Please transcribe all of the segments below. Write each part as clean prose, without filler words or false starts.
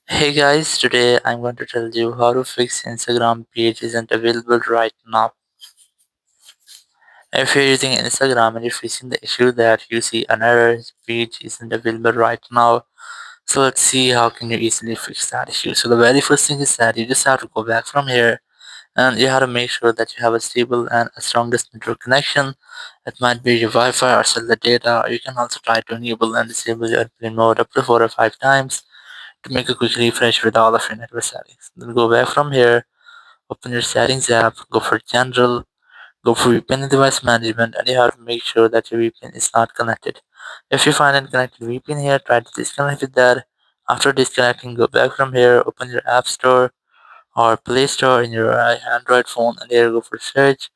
Hey guys, today I'm going to tell you how to fix Instagram page isn't available right now. If you're using Instagram and you're facing the issue that you see an error, page isn't available right now, so let's see how can you easily fix that issue. So the very first thing is that you just have to go back from here and you have to make sure that you have a stable and a strongest network connection. It might be your Wi-Fi or cellular data, or you can also try to enable and disable your airplane mode up to 4 or 5 times to make a quick refresh with all of your network settings. Then go back from here, open your settings app, go for general, go for VPN and device management, and you have to make sure that your VPN is not connected. If you find an connected VPN here, try to disconnect with that. After disconnecting, go back from here, open your App Store or Play Store in your Android phone, and there go for search.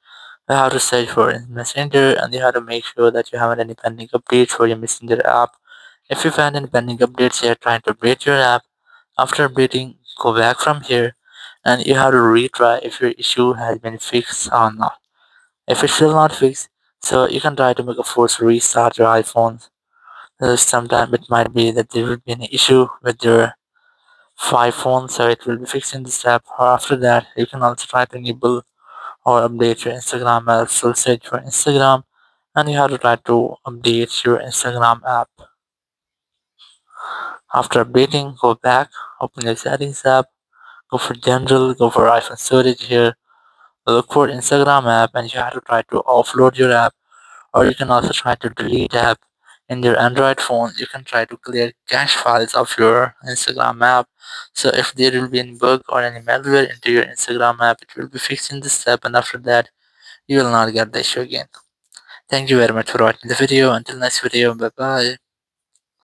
You have to search for Messenger, and you have to make sure that you haven't any pending updates for your Messenger app. If you find any pending updates here, trying to update your app. After updating, go back from here, and you have to retry if your issue has been fixed or not. If it's still not fixed, so you can try to make a force restart your iPhone. Sometime it might be that there will be an issue with your iPhone, so it will be fixed in this app. Or after that, you can also try to enable or update your Instagram app. So search for Instagram, and you have to try to update your Instagram app. After updating, go back, open your settings app, go for general, go for iPhone storage here, look for Instagram app, and you have to try to offload your app, or you can also try to delete app. In your Android phone, you can try to clear cache files of your Instagram app. So if there will be any bug or any malware into your Instagram app, it will be fixed in this step, and after that, you will not get the issue again. Thank you very much for watching the video. Until next video, bye bye.